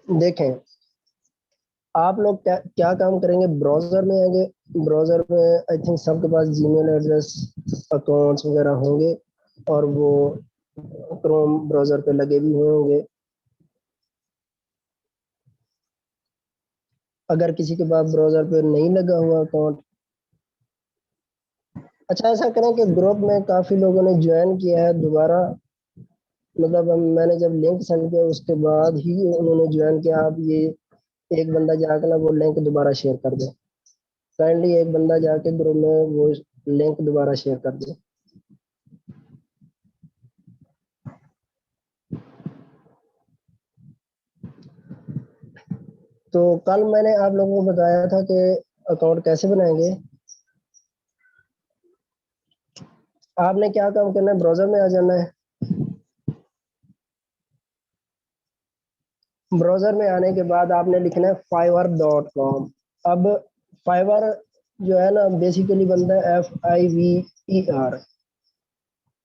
دیکھیں آپ لوگ کیا کام کریں گے، براؤزر میں آئیں گے. براؤزر میں آئی تھنک سب کے پاس جی میل ایڈریس اکاؤنٹس وغیرہ ہوں گے اور وہ کروم براؤزر پہ لگے بھی ہوں گے. اگر کسی کے پاس براؤزر پہ نہیں لگا ہوا اکاؤنٹ، اچھا ایسا کریں کہ گروپ میں کافی لوگوں نے جوائن کیا ہے دوبارہ، مطلب میں نے جب لنک سینڈ کیا اس کے بعد ہی انہوں نے جوائن کیا. آپ یہ ایک بندہ جا کے نا وہ لنک دوبارہ شیئر کر دیں، کائنڈلی ایک بندہ جا کے گروپ میں وہ لنک دوبارہ شیئر کر دیں. تو کل میں نے آپ لوگوں کو بتایا تھا کہ اکاؤنٹ کیسے بنائیں گے. آپ نے کیا کام کرنا ہے، براؤزر میں آ جانا ہے. براؤزر میں آنے کے بعد آپ نے لکھنا ہے fiverr.com. اب فائور جو ہے نا بیسیکلی بنتا ہے FIVER،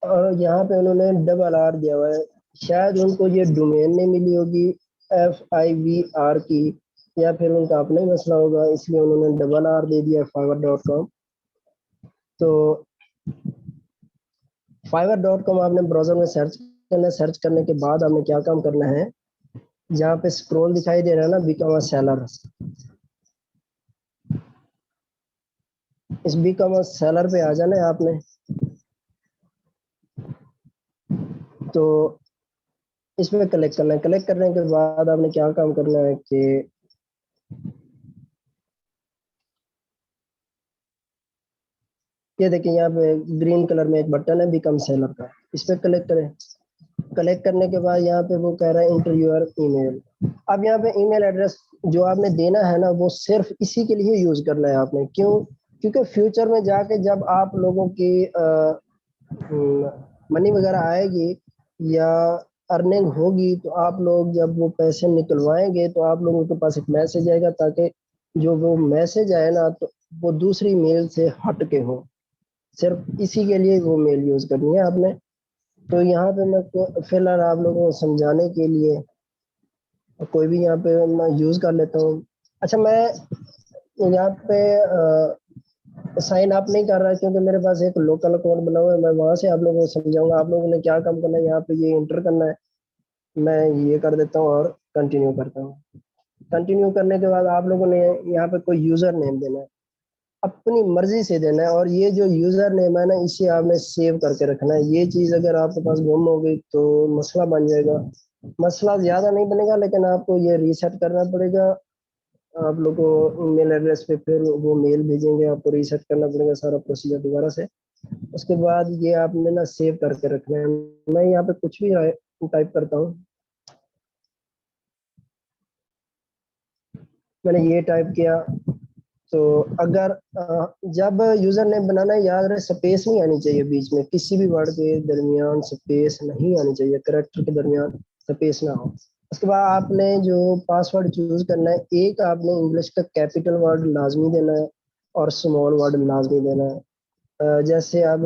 اور یہاں پہ انہوں نے ڈبل آر دیا ہوا ہے. شاید ان کو یہ ڈومین نہیں ملی ہوگی FIVR کی، یا پھر ان کا اپنا ہی مسئلہ ہوگا، اس لیے انہوں نے ڈبل آر دے دیا fiverr.com. تو fiverr.com آپ نے براؤزر میں سرچ کرنا ہے. سرچ کرنے کے بعد آپ نے کیا کام کرنا ہے، جہاں پہ اسکرول دکھائی دے رہا ہے نا بیکم اے سیلر، اس بیکم اے سیلر پہ آ جانا ہے آپ نے. تو اس میں کلک کرنا ہے. کلک کرنے کے بعد آپ نے کیا کام کرنا ہے کہ یہ دیکھیں یہاں پہ گرین کلر میں ایک بٹن ہے بیکم سیلر کا، اس پہ کلک کریں. کلک کرنے کے بعد یہاں پہ وہ کہہ رہا ہے انٹر یور ای میل. اب یہاں پہ ای میل ایڈریس جو آپ نے دینا ہے نا وہ صرف اسی کے لیے یوز کرنا ہے آپ نے. کیوں؟ کیونکہ فیوچر میں جا کے جب آپ لوگوں کی منی وغیرہ آئے گی یا ارننگ ہوگی تو آپ لوگ جب وہ پیسے نکلوائیں گے تو آپ لوگوں کے پاس ایک میسج آئے گا، تاکہ جو وہ میسج آئے نا تو وہ دوسری میل سے ہٹ کے ہو. صرف اسی کے لیے وہ میل یوز کرنی ہے آپ نے. تو یہاں پہ میں فی الحال آپ لوگوں کو سمجھانے کے لیے کوئی بھی یہاں پہ میں یوز کر لیتا ہوں. اچھا میں یہاں پہ سائن اپ نہیں کر رہا کیونکہ میرے پاس ایک لوکل اکاؤنٹ بنا ہوا ہے. میں وہاں سے آپ لوگوں کو سمجھاؤں گا. آپ لوگوں نے کیا کام کرنا ہے، یہاں پہ یہ انٹر کرنا ہے. میں یہ کر دیتا ہوں اور کنٹینیو کرتا ہوں. کنٹینیو کرنے کے بعد آپ لوگوں نے یہاں پہ کوئی یوزر نیم دینا ہے، اپنی مرضی سے دینا ہے. اور یہ جو یوزر نیم ہے نا اسے آپ نے سیو کر کے رکھنا ہے. یہ چیز اگر آپ کے پاس گم ہو گئی تو مسئلہ بن جائے گا. مسئلہ زیادہ نہیں بنے گا لیکن آپ کو یہ ریسیٹ کرنا پڑے گا. آپ لوگ کو میل ایڈریس پہ پھر وہ میل بھیجیں گے، آپ کو ریسیٹ کرنا پڑے گا سارا پروسیجر دوبارہ سے. اس کے بعد یہ آپ نے نا سیو کر کے رکھنا ہے. میں یہاں پہ کچھ بھی ٹائپ کرتا ہوں. میں نے یہ ٹائپ کیا. تو اگر جب یوزر نیم بنانا ہے یاد رہے سپیس نہیں آنی چاہیے بیچ میں، کسی بھی ورڈ کے درمیان سپیس نہیں آنی چاہیے، کریکٹر کے درمیان سپیس نہ ہو. اس کے بعد آپ نے جو پاس ورڈ چوز کرنا ہے، ایک آپ نے انگلش کا کیپیٹل ورڈ لازمی دینا ہے اور اسمال ورڈ لازمی دینا ہے. جیسے اب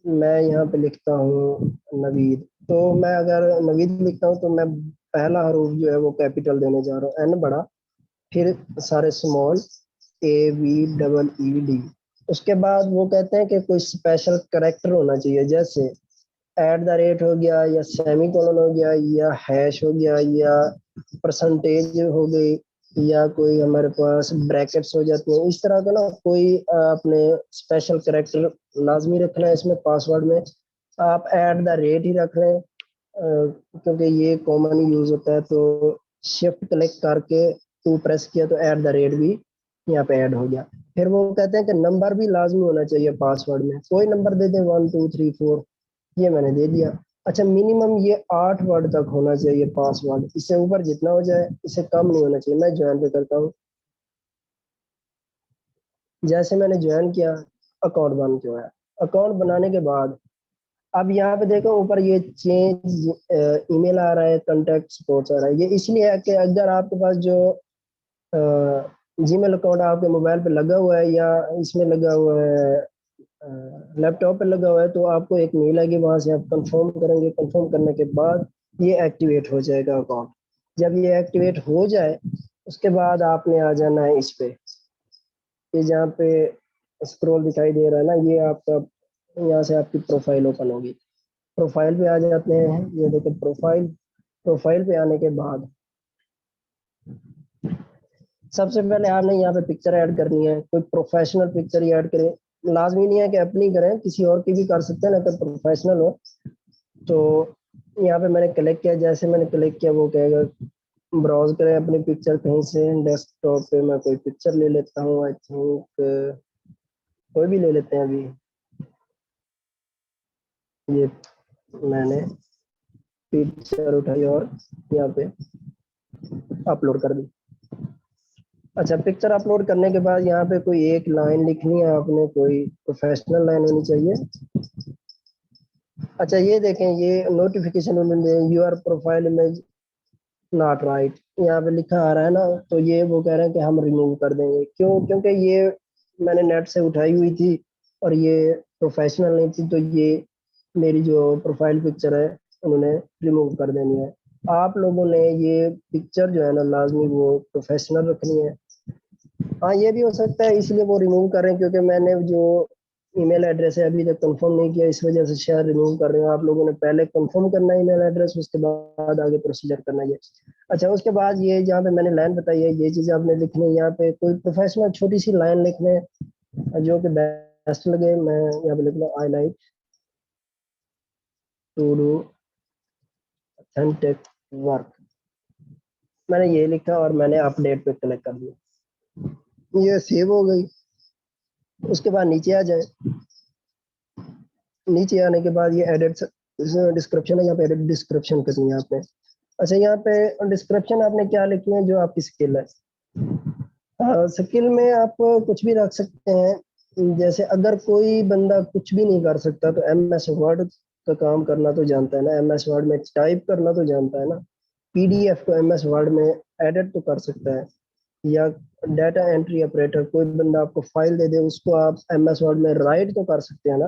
میں یہاں پہ لکھتا ہوں نوید، تو میں اگر نوید لکھتا ہوں تو میں پہلا حروف جو ہے وہ کیپیٹل دینے جا رہا ہوں، این بڑا، پھر سارے اسمال AVEED. اس کے بعد وہ کہتے ہیں کہ کوئی اسپیشل کریکٹر ہونا چاہیے، جیسے @ ہو گیا یا سیمی کولن ہو گیا یا ہیش ہو گیا یا پرسنٹیج ہو گئی یا کوئی ہمارے پاس بریکٹس ہو جاتی ہیں. اس طرح کا نا کوئی اپنے اسپیشل کریکٹر لازمی رکھنا ہے. اس میں پاسورڈ میں آپ @ ہی رکھ رہے ہیں کیونکہ یہ کامن یوز ہوتا ہے. تو شفٹ کلک کر کے پریس کیا تو @ بھی یہاں پہ ایڈ ہو گیا. پھر وہ کہتے ہیں کہ نمبر بھی لازمی ہونا چاہیے پاسورڈ میں، کوئی نمبر دے دیں 1 2 3 4، یہ میں نے دے دیا. اچھا منیمم یہ 8 ورڈ تک ہونا چاہیے پاسورڈ، اس سے اوپر جتنا ہو جائے، اس سے کم نہیں ہونا چاہیے. میں جوائن پہ کرتا ہوں. جیسے میں نے جوائن کیا اکاؤنٹ بن چکا ہے. اکاؤنٹ بنانے کے بعد اب یہاں پہ دیکھو اوپر یہ چینج ای میل آ رہا ہے، کنٹیکٹ سپورٹ آ رہا ہے. یہ اس لیے ہے کہ اگر آپ کے پاس جو جی میل اکاؤنٹ آپ کے موبائل پہ لگا ہوا ہے یا اس میں لگا ہوا ہے لیپ ٹاپ پہ لگا ہوا ہے تو آپ کو ایک میل آئے گی، وہاں سے آپ کنفرم کریں گے. کنفرم کرنے کے بعد یہ ایکٹیویٹ ہو جائے گا اکاؤنٹ. جب یہ ایکٹیویٹ ہو جائے اس کے بعد آپ نے آ جانا ہے اس پہ، یہ جہاں پہ اسکرول دکھائی دے رہا ہے نا، یہ آپ کا یہاں سے آپ کی پروفائل اوپن ہوگی. پروفائل پہ آ جاتے ہیں. یہ دیکھیں پروفائل پہ آنے کے بعد سب سے پہلے آپ نے یہاں پہ پکچر ایڈ کرنی ہے. کوئی پروفیشنل پکچر ہی ایڈ کریں، لازمی نہیں ہے کہ اپنی کریں، کسی اور کی بھی کر سکتے ہیں لیکن پروفیشنل ہو. تو یہاں پہ میں نے کلک کیا، جیسے میں نے کلک کیا وہ کہے گا براؤز کریں اپنی پکچر کہیں سے. ڈیسک ٹاپ پہ میں کوئی پکچر لے لیتا ہوں، آئی تھنک کوئی بھی لے لیتے ہیں. ابھی یہ میں نے پکچر اٹھائی اور یہاں پہ اپلوڈ کر دی. اچھا، پکچر اپلوڈ کرنے کے بعد یہاں پہ کوئی ایک لائن لکھنی ہے آپ نے، کوئی پروفیشنل لائن ہونی چاہیے. اچھا یہ دیکھیں، یہ notification your profile image not right یہاں پہ لکھا آ رہا ہے نا، تو یہ وہ کہہ رہے ہیں کہ ہم ریموو کر دیں گے. کیوں؟ کیونکہ یہ میں نے نیٹ سے اٹھائی ہوئی تھی اور یہ پروفیشنل نہیں تھی، تو یہ میری جو پروفائل پکچر ہے انہوں نے ریموو کر دینی ہے. آپ لوگوں نے یہ پکچر جو ہے نا لازمی وہ پروفیشنل رکھنی ہے. ہاں یہ بھی ہو سکتا ہے اس لیے وہ ریموو کر رہے ہیں کیونکہ میں نے جو ای میل ایڈریس ہے ابھی تک کنفرم نہیں کیا، اس وجہ سے شاید ریموو کر رہے ہیں. آپ لوگوں نے پہلے کنفرم کرنا ہے ای میل ایڈریس، اس کے بعد آگے پروسیجر کرنا ہے. اچھا اس کے بعد یہ جہاں پہ میں نے لائن بتائی ہے یہ چیزیں آپ نے لکھنی ہے. یہاں پہ کوئی پروفیشنل چھوٹی سی لائن لکھنے جو کہ بیسٹ لگے. میں یہاں پہ لکھنا I like to do authentic work. میں نے یہ لکھا اور میں نے اپڈیٹ پہ کلک کر دیا. یہ سیو ہو گئی. اس کے بعد نیچے آ جائیں. نیچے آنے کے بعد یہ ایڈٹ ڈسکرپشن ہے، یہاں پہ ایڈٹ ڈسکرپشن کرنی ہے آپ نے. اچھا یہاں پہ ڈسکرپشن آپ نے کیا لکھنا ہے؟ جو آپ کی اسکل ہے. اسکل میں آپ کچھ بھی رکھ سکتے ہیں. جیسے اگر کوئی بندہ کچھ بھی نہیں کر سکتا تو ایم ایس ورڈ کا کام کرنا تو جانتا ہے نا، ایم ایس ورڈ میں ٹائپ کرنا تو جانتا ہے نا. پی ڈی ایف کو ایم ایس ورڈ میں ایڈٹ تو کر سکتا ہے. یا ڈیٹا انٹری آپریٹر، کوئی بندہ آپ کو فائل دے دے اس کو آپ ایم ایس ورڈ میں رائٹ تو کر سکتے ہیں نا.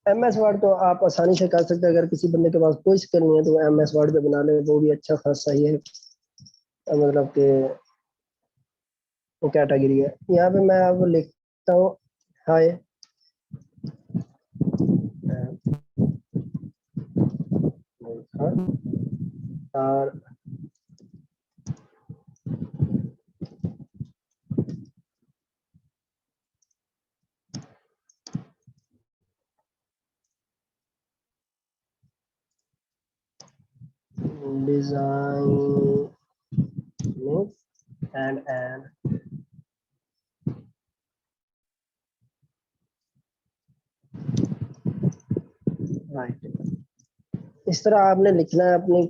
ایم ایس ورڈ تو آپ آسانی سے کر سکتے ہیں. اگر کسی بندے کے پاس کوئی اسکل نہیں ہے تو وہ ایم ایس ورڈ پہ بنا لے، وہ بھی اچھا خاصا ہی ہے، مطلب کہ کیٹیگری ہے. یہاں پہ میں اب لکھتا ہوں ہائے اور design and right. اس طرح آپ نے لکھنا ہے اپنی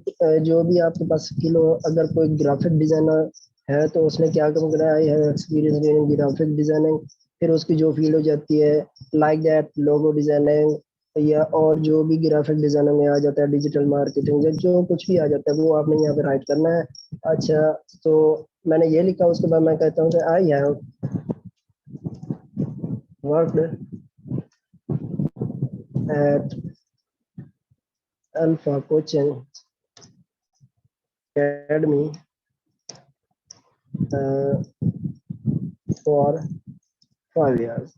جو بھی آپ کے پاس اسکل ہو. اگر کوئی گرافک ڈیزائنر ہے تو اس نے کیا کام کرنا ہے، I have experience in graphic designing. پھر اس کی جو فیلڈ ہو جاتی ہے لائک دیٹ لوگو ڈیزائننگ، یا اور جو بھی گرافک ڈیزائنر میں آ جاتا ہے ڈیجیٹل مارکیٹنگ، یا جو کچھ بھی آ جاتا ہے وہ آپ نے یہاں پہ رائٹ کرنا ہے. اچھا تو میں نے یہ لکھا. اس کے بعد میں کہتا ہوں کہ I have worked at Alpha Coaching Academy for 5 years.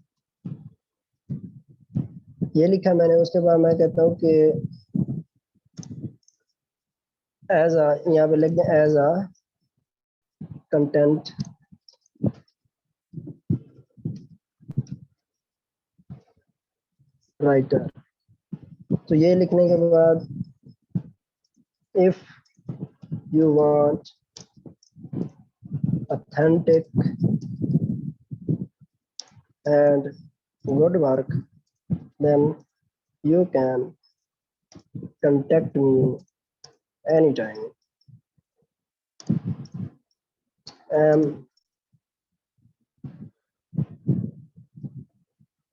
یہ لکھا میں نے. اس کے بعد میں کہتا ہوں کہ ایز اے، یہاں پہ لکھ دیں ایز اے کنٹینٹ رائٹر. تو یہ لکھنے کے بعد if you want authentic and good work then you can contact me anytime.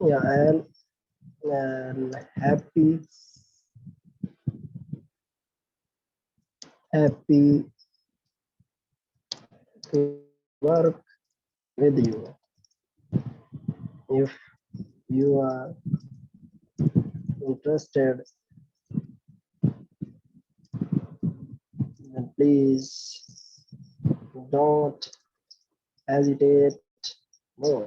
Yeah, I'm happy to work with you. If you are interested please don't hesitate more.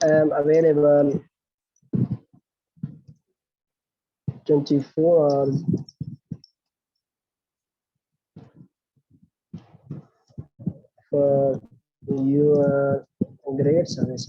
I am available 24 hours for your great service.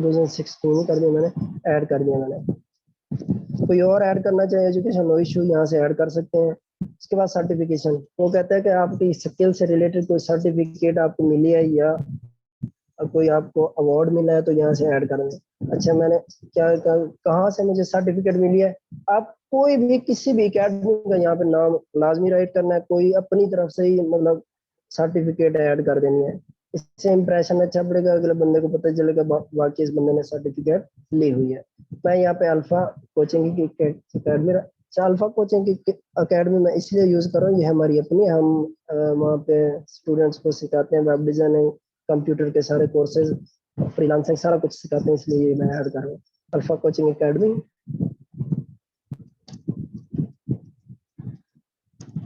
2016 کر دیا میں نے, add کر دیا میں نے. کوئی اور ایڈ کرنا چاہے ایجوکیشن, نو ایشو, یہاں سے ایڈ کر سکتے ہیں. اس کے بعد سرٹیفکیشن, وہ کہتا ہے کہ آپ کی اسکل سے ریلیٹڈ کوئی سرٹیفکیٹ آپ کو ملی ہے یا کوئی آپ کو اوارڈ ملا ہے تو یہاں سے ایڈ کر دیں. اچھا, میں نے کہاں سے مجھے سرٹیفکیٹ ملی ہے, آپ کوئی بھی کسی بھی اکیڈمی کا یہاں پہ نام لازمی رائٹ کرنا ہے, کوئی اپنی طرف سے ہی مطلب سرٹیفکیٹ ایڈ کر دینی ہے. اس سے امپریشن اچھا پڑے گا, اگلے بندے کو پتہ چلے گا واقعی اس بندے نے سرٹیفکیٹ لی ہوئی ہے. میں یہاں پہ الفا کوچنگ کی اکیڈمی, الفا کوچنگ کی اکیڈمی میں اس لیے یوز کر رہا ہوں, یہ ہماری اپنی, ہم وہاں پہ اسٹوڈینٹس کو سکھاتے ہیں ویب ڈیزائننگ, کمپیوٹر کے سارے کورسز, فری لانسنگ, سارا کچھ سکھاتے ہیں, اس لیے یہ میں ایڈ کر رہا ہوں الفا کوچنگ اکیڈمی.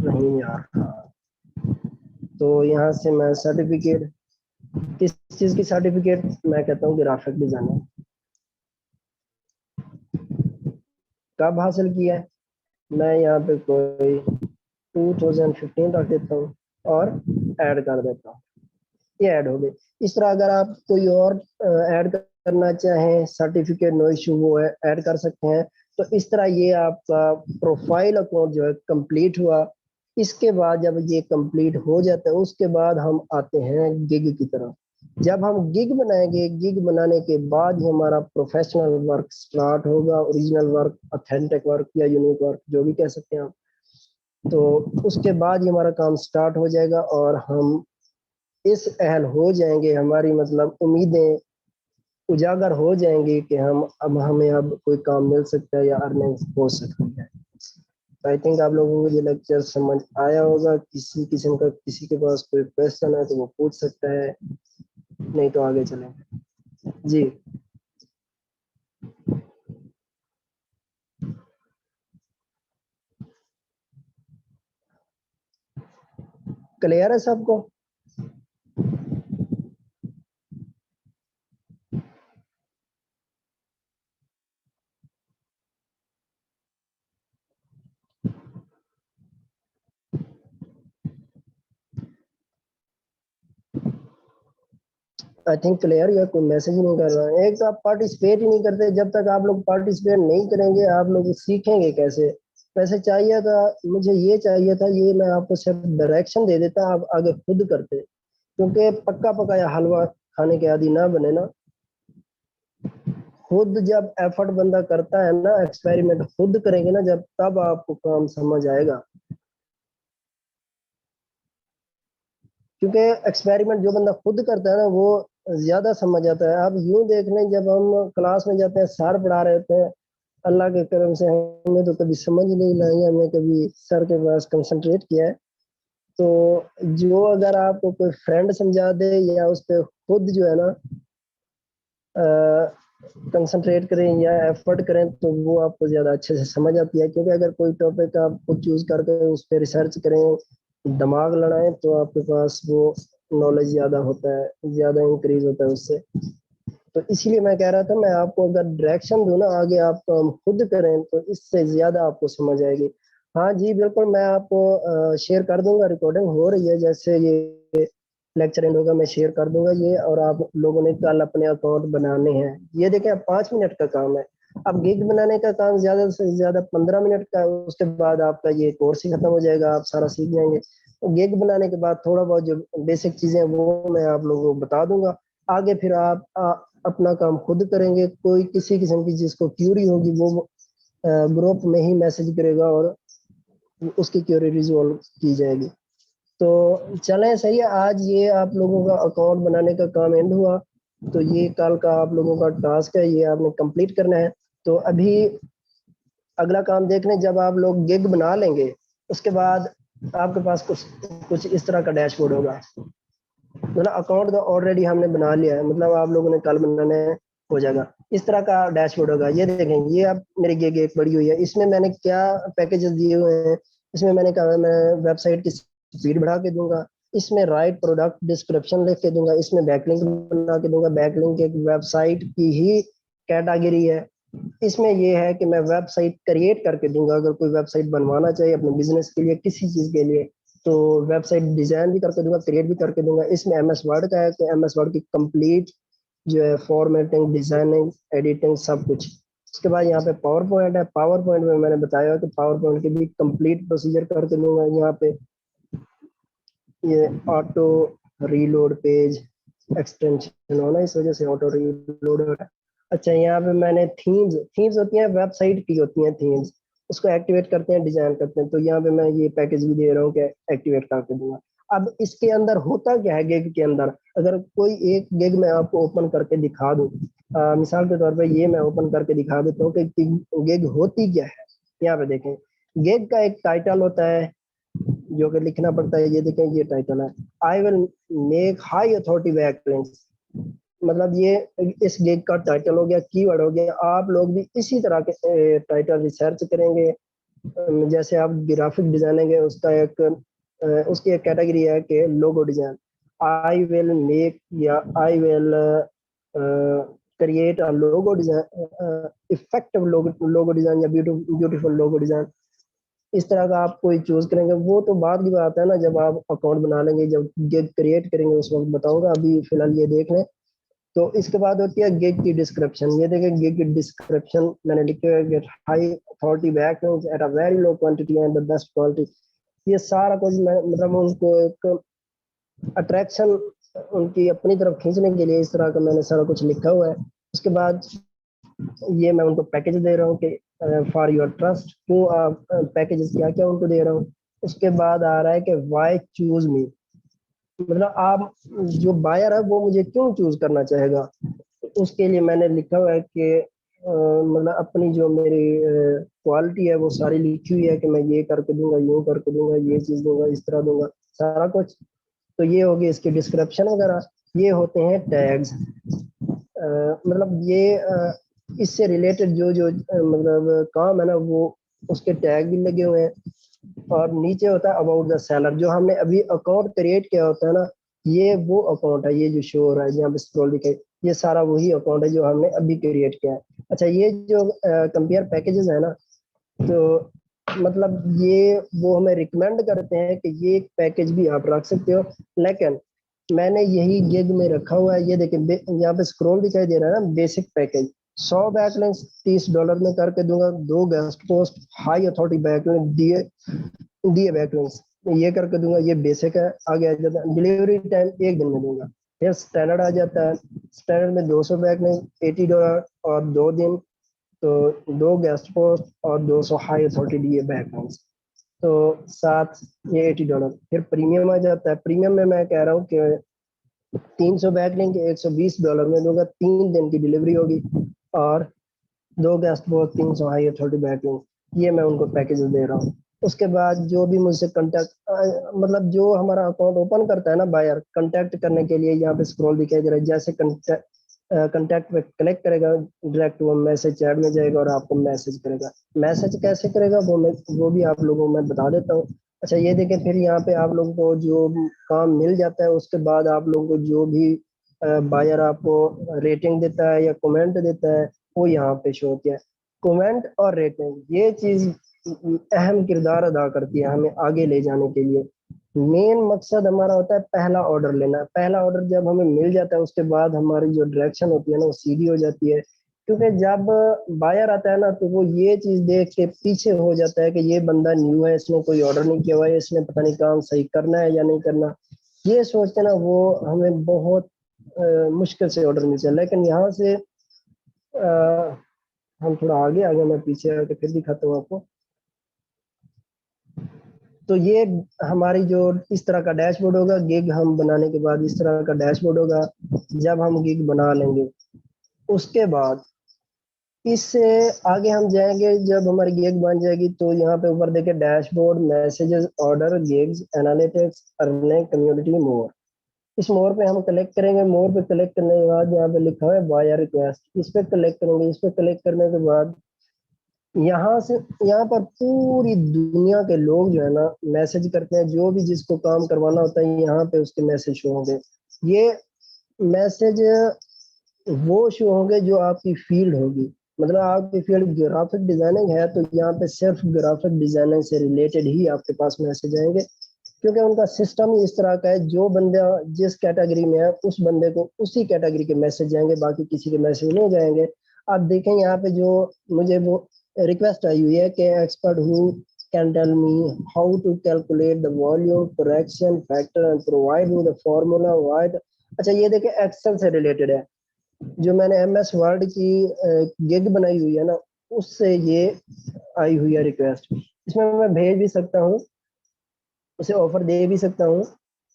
نہیں یار, تو یہاں سے میں سرٹیفکیٹ, کس چیز کی سرٹیفکیٹ, میں کہتا ہوں گرافک ڈیزائنر. کب حاصل کیا ہے, میں یہاں پہ کوئی 2015 رکھ دیتا ہوں اور ایڈ کر دیتا ہوں, یہ ایڈ ہو گئی. اس طرح اگر آپ کوئی اور ایڈ کرنا چاہیں سرٹیفکیٹ, نو ایشو, وہ ایڈ کر سکتے ہیں. تو اس طرح یہ آپ کا پروفائل اکاؤنٹ جو ہے کمپلیٹ ہوا. اس کے بعد جب یہ کمپلیٹ ہو جاتا ہے, اس کے بعد ہم آتے ہیں گگ کی طرف. جب ہم گگ بنائیں گے, گگ بنانے کے بعد ہی ہمارا پروفیشنل ورک سٹارٹ ہوگا, اوریجنل ورک, اتھینٹک ورک یا یونیک ورک, جو بھی کہہ سکتے ہیں آپ. تو اس کے بعد ہی ہمارا کام سٹارٹ ہو جائے گا اور ہم اس اہل ہو جائیں گے, ہماری مطلب امیدیں اجاگر ہو جائیں گی کہ ہمیں اب کوئی کام مل سکتا ہے یا ارننگ ہو سکتی ہے. آئی تھنک آپ لوگوں کو یہ لیکچر سمجھ آیا ہوگا. کسی قسم کا کسی کے پاس کوئی کوشچن ہے تو وہ پوچھ سکتا ہے, نہیں تو آگے چلیں. جی کلیئر ہے سب کو؟ آئی تھنک کلیئر, یا کوئی میسج نہیں کر رہا ہے. ایک تو آپ پارٹیسپیٹ ہی نہیں کرتے. جب تک آپ لوگ پارٹیسپیٹ نہیں کریں گے, آپ لوگ سیکھیں گے کیسے؟ ویسے چاہیے تھا, مجھے یہ چاہیے تھا, یہ میں آپ کو صرف ڈائریکشن دے دیتا, آپ آگے خود کرتے. کیونکہ پکا پکایا حلوہ کھانے کے عادی نہ بنے نا. خود جب ایفرٹ بندہ کرتا ہے نا, ایکسپیریمنٹ خود کریں گے نا جب, تب آپ کو کام سمجھ آئے گا. کیونکہ ایکسپیریمنٹ جو بندہ خود کرتا ہے نا, وہ زیادہ سمجھ آتا ہے. آپ یوں دیکھ لیں, جب ہم کلاس میں جاتے ہیں, سر پڑھا رہے ہوتے ہیں, اللہ کے کرم سے ہمیں تو کبھی سمجھ نہیں لائی, ہم نے کبھی سر کے پاس کنسنٹریٹ کیا ہے. تو جو اگر آپ کو کوئی فرینڈ سمجھا دے یا اس پہ خود جو ہے نا کنسنٹریٹ کریں یا ایفرٹ کریں, تو وہ آپ کو زیادہ اچھے سے سمجھ آتی ہے. کیونکہ اگر کوئی ٹاپک آپ خود چوز کر کے اس پہ ریسرچ کریں, دماغ لڑائیں, تو آپ کے پاس وہ نالج زیادہ ہوتا ہے, زیادہ انکریز ہوتا ہے اس سے. تو اسی لیے میں کہہ رہا تھا, میں آپ کو اگر ڈائریکشن دوں نا, آگے آپ کام خود کریں, تو اس سے زیادہ آپ کو سمجھ آئے گی. ہاں جی بالکل, میں آپ کو شیئر کر دوں گا, ریکارڈنگ ہو رہی ہے, جیسے یہ لیکچر اینڈ ہوگا میں شیئر کر دوں گا یہ. اور آپ لوگوں نے کل اپنے اکاؤنٹ بنانے ہیں. یہ دیکھیں, اب 5 منٹ کا کام ہے. اب گگ بنانے کا کام زیادہ سے زیادہ 15 منٹ کا ہے. اس کے بعد آپ کا یہ کورس ہی ختم ہو جائے گا, آپ سارا سیکھ جائیں گے. گگ بنانے کے بعد تھوڑا بہت جو بیسک چیزیں وہ میں آپ لوگوں کو بتا دوں گا. آگے پھر آپ اپنا کام خود کریں گے. کوئی کسی قسم کی جس کو کیوری ہوگی وہ گروپ میں ہی میسج کرے گا اور اس کی کیوری ریزولو کی جائے گی. تو چلیں صحیح ہے, آج یہ آپ لوگوں کا اکاؤنٹ بنانے کا کام اینڈ ہوا. تو یہ کل کا آپ لوگوں کا ٹاسک ہے, یہ آپ نے کمپلیٹ کرنا ہے. تو ابھی اگلا کام دیکھ لیں, جب آپ لوگ گگ بنا لیں گے, اس کے بعد آپ کے پاس کچھ اس طرح کا ڈیش بورڈ ہوگا. مطلب اکاؤنٹ تو آلریڈی ہم نے بنا لیا ہے, مطلب آپ لوگوں نے کل بنانے ہو جائے گا. اس طرح کا ڈیش بورڈ ہوگا. یہ دیکھیں, یہ اب میری گگ ایک بڑی ہوئی ہے. اس میں میں نے کیا پیکیجز دیے ہوئے ہیں. اس میں نے کہا میں ویب سائٹ کی سپیڈ بڑھا کے دوں گا. اس میں رائٹ پروڈکٹ ڈسکرپشن لکھ کے دوں گا. اس میں بیک لنک بنا کے دوں گا. بیک لنک ایک ویب سائٹ کی ہی کیٹاگری ہے. اس میں یہ ہے کہ میں ویب سائٹ کریٹ کر کے دوں گا. اگر کوئی ویب سائٹ بنوانا چاہیے اپنے بزنس کے لیے, کسی چیز کے لیے, تو ویب سائٹ ڈیزائن بھی کر کے دوں گا, کریٹ بھی کر کے دوں گا. اس میں ایم ایس ورڈ کا ہے, کہ ایم ایس ورڈ کی کمپلیٹ جو ہے فارمیٹنگ، ڈیزائننگ، ایڈیٹنگ، سب کچھ. اس کے بعد یہاں پہ پاور پوائنٹ ہے. پاور پوائنٹ میں میں نے بتایا کہ پاور پوائنٹ کے بھی کمپلیٹ پروسیجر کر کے دوں گا. یہاں پہ یہ آٹو ریلوڈ پیج ایکسٹینشن ہونا، اس وجہ سے آٹو ریلوڈ ہو رہا ہے. اچھا یہاں پہ میں نے تھیمز ہوتی ہیں ویب سائٹ کی ہوتی ہیں تھیمز، اس کو ایکٹیویٹ کرتے ہیں، ڈیزائن کرتے ہیں. تو یہاں پہ میں یہ پیکج بھی دے رہا ہوں کہ ایکٹیویٹ کر کے دوں گا. اب اس کے اندر ہوتا کیا ہے گیگ کے اندر، اگر کوئی ایک گیگ میں آپ کو اوپن کر کے دکھا دوں، مثال کے طور پہ یہ میں اوپن کر کے دکھا دیتا ہوں کہ گیگ ہوتی کیا ہے. یہاں پہ دیکھیں گیگ کا ایک ٹائٹل ہوتا ہے جو کہ لکھنا پڑتا ہے. یہ دیکھیں یہ ٹائٹل ہے I will make high authority backlinks. مطلب یہ اس گیگ کا ٹائٹل ہو گیا، کی ورڈ ہو گیا. آپ لوگ بھی اسی طرح کے ٹائٹل ریسرچ کریں گے. جیسے آپ گرافک ڈیزائننگ ہے اس کا ایک اس کی ایک کیٹیگری ہے کہ لوگو ڈیزائن. آئی ول میک یا I will create logo design, effective logo design یا بیوٹیفل لوگو ڈیزائن. اس طرح کا آپ کوئی چوز کریں گے. وہ تو بعد کی بات ہے نا، جب آپ اکاؤنٹ بنا لیں گے، جب گیگ کریٹ کریں گے اس وقت بتاؤں گا. ابھی فی الحال یہ دیکھ لیں. تو اس کے بعد ہوتی ہے گیگ کی ڈسکرپشن. یہ دیکھیں گیگ کی ڈسکرپشن میں نے لکھا ہے کہ high authority backlinks at a very low quantity and the best quality. یہ سارا کچھ میں مطلب ان کو ایک اٹریکشن ان کی اپنی طرف کھینچنے کے لیے اس طرح کا میں نے سارا کچھ لکھا ہوا ہے. اس کے بعد یہ میں ان کو پیکج دے رہا ہوں کہ فار یور ٹرسٹ. کیوں پیکیجز کیا کیا ان کو دے رہا ہوں. اس کے بعد آ رہا ہے کہ وائی چوز می. مطلب آپ جو بائر ہے وہ مجھے کیوں چوز کرنا چاہے گا. اس کے لیے میں نے لکھا ہوا ہے کہ مطلب اپنی جو میری کوالٹی ہے وہ ساری لکھی ہوئی ہے کہ میں یہ کر کے دوں گا، یوں کر کے دوں گا، یہ چیز دوں گا، اس طرح دوں گا سارا کچھ. تو یہ ہوگی اس کی ڈسکرپشن وغیرہ. یہ ہوتے ہیں ٹیگز. مطلب یہ اس سے ریلیٹڈ جو مطلب کام ہے نا وہ اس کے ٹیگ بھی لگے ہوئے ہیں. اور نیچے ہوتا ہے اباؤٹ دا سیلر. جو ہم نے ابھی اکاؤنٹ کریٹ کیا ہوتا ہے نا، یہ وہ اکاؤنٹ ہے. یہ جو شو ہو رہا ہے جہاں پہ اسکرول دکھے، یہ سارا وہی اکاؤنٹ ہے جو ہم نے ابھی کریٹ کیا ہے. اچھا یہ جو کمپیئر پیکیجز ہے نا، تو مطلب یہ وہ ہمیں ریکمینڈ کرتے ہیں کہ یہ پیکیج بھی آپ رکھ سکتے ہو. لیکن میں نے یہی گیگ میں رکھا ہوا ہے. یہ دیکھیں یہاں پہ اسکرول دکھائی دے رہا ہے نا، بیسک پیکیج 100 بیک لنکس $30 میں کر کے دوں گا. 2 guest post high authority back link دیے بیک لنکس یہ کر کے دوں گا. یہ بیسک ہے. آگے آ جاتا ہے ڈلیوری ٹائم 1 دن میں دوں گا. پھر اسٹینڈرڈ آ جاتا ہے. اسٹینڈرڈ میں 200 بیک لنک $80 اور 2 دن. تو 2 گیسٹ پوسٹ اور 200 ہائی اتھارٹی دیے بیک لنکس، تو 7 یہ $80. پھر پریمیم آ جاتا ہے. پریمیم میں میں کہہ رہا ہوں کہ 300 بیک لنک $120 میں دوں گا. 3 دن کی ڈلیوری ہوگی اور 2 guest post 300 high authority back link. یہ میں ان کو پیکیج دے رہا ہوں. اس کے بعد جو بھی مجھ سے کنٹیکٹ مطلب جو ہمارا اکاؤنٹ اوپن کرتا ہے نا بائر، کنٹیکٹ کرنے کے لیے یہاں پہ اسکرول دکھائی دے رہا ہے. جیسے کنٹیکٹ پہ کلک کرے گا ڈائریکٹ وہ میسج چیٹ میں جائے گا اور آپ کو میسج کرے گا. میسج کیسے کرے گا وہ بھی آپ لوگوں کو میں بتا دیتا ہوں. اچھا یہ دیکھیں پھر یہاں پہ آپ لوگوں کو جو کام مل جاتا ہے اس کے بعد آپ لوگوں کو جو بھی بائر آپ کو ریٹنگ دیتا ہے یا کومنٹ دیتا ہے وہ یہاں پہ شو ہوتی ہے. کومنٹ اور ریٹنگ یہ چیز اہم کردار ادا کرتی ہے ہمیں آگے لے جانے کے لیے. مین مقصد ہمارا ہوتا ہے پہلا آرڈر لینا. پہلا آرڈر جب ہمیں مل جاتا ہے اس کے بعد ہماری جو ڈائریکشن ہوتی ہے نا وہ سیدھی ہو جاتی ہے. کیونکہ جب بائر آتا ہے نا تو وہ یہ چیز دیکھ کے پیچھے ہو جاتا ہے کہ یہ بندہ نیو ہے، اس نے کوئی آرڈر نہیں کیا ہوا ہے، اس نے پتہ نہیں کام صحیح کرنا ہے یا نہیں کرنا. یہ سوچتے نا وہ ہمیں بہت مشکل سے آرڈر ملتا ہے. لیکن یہاں سے ہم تھوڑا آگے آگے میں پیچھے آ کے پھر دکھاتا ہوں آپ کو. تو یہ ہماری جو اس طرح کا ڈیش بورڈ ہوگا. گیگ ہم بنانے کے بعد اس طرح کا ڈیش بورڈ ہوگا. جب ہم گیگ بنا لیں گے اس کے بعد اس سے آگے ہم جائیں گے. جب ہماری گیگ بن جائے گی تو یہاں پہ اوپر دیکھیں dashboard, messages, order, gigs, analytics, earning, community, more. اس مور پہ ہم کلیکٹ کریں گے. مور پہ کلیکٹ کرنے کے بعد یہاں پہ لکھا ہے بائر ریکویسٹ. اس پہ کلیکٹ کریں گے. اس پہ کلیکٹ کرنے کے بعد یہاں پر پوری دنیا کے لوگ جو ہے نا میسج کرتے ہیں. جو بھی جس کو کام کروانا ہوتا ہے یہاں پہ اس کے میسج شو ہوں گے. یہ میسج وہ شو ہوں گے جو آپ کی فیلڈ ہوگی. مطلب آپ کی فیلڈ گرافک ڈیزائننگ ہے تو یہاں پہ صرف گرافک ڈیزائننگ سے ریلیٹڈ ہی آپ کے پاس میسج آئیں گے. کیونکہ ان کا سسٹم ہی اس طرح کا ہے، جو بندہ جس کیٹیگری میں ہے اس بندے کو اسی کیٹیگری کے میسج جائیں گے، باقی کسی کے میسج نہیں جائیں گے. آپ دیکھیں یہاں پہ جو مجھے وہ ریکویسٹ آئی ہوئی ہے کہ expert who can tell me how to calculate the volume correction factor and provide me the formula why. اچھا یہ دیکھیں ایکسل سے ریلیٹڈ ہے، جو میں نے ایم ایس ورڈ کی گگ بنائی ہوئی ہے نا، اس سے یہ آئی ہوئی ہے ریکویسٹ. اس میں میں بھیج بھی سکتا ہوں، اسے آفر دے بھی سکتا ہوں،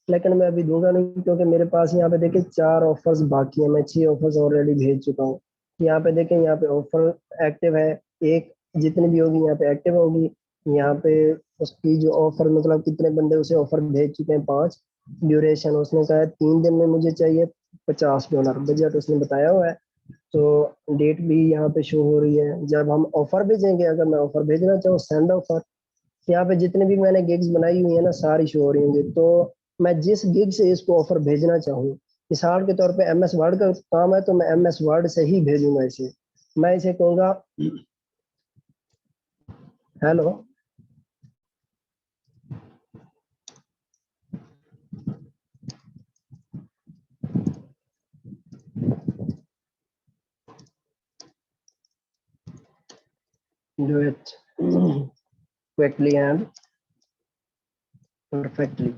لیکن میں ابھی دوں گا نہیں کیونکہ میرے پاس یہاں پہ دیکھیں 4 آفرز باقی ہیں، میں 6 آفرز آلریڈی بھیج چکا ہوں. یہاں پہ دیکھیں یہاں پہ آفر ایکٹیو ہے، ایک جتنی بھی ہوگی یہاں پہ ایکٹیو ہوگی. یہاں پہ اس کی جو آفر مطلب کتنے بندے اسے آفر بھیج چکے ہیں 5. ڈیوریشن اس نے کہا ہے 3 دن میں مجھے چاہیے $50 بجٹ اس نے بتایا ہوا ہے. تو ڈیٹ بھی یہاں پہ شو ہو رہی ہے. جب ہم آفر بھیجیں گے، اگر میں آفر بھیجنا چاہوں سینڈ آفر، یہاں پہ جتنے بھی میں نے گگز بنائی ہوئی ہیں نا ساری شو ہو رہی ہوں گی. تو میں جس گگ سے اس کو آفر بھیجنا چاہوں، مثال کے طور پہ ایم ایس ورڈ کا کام ہے تو میں ایم ایس ورڈ سے ہی بھیجوں گا اسے. میں اسے کہوں گا hello do it quickly and perfectly.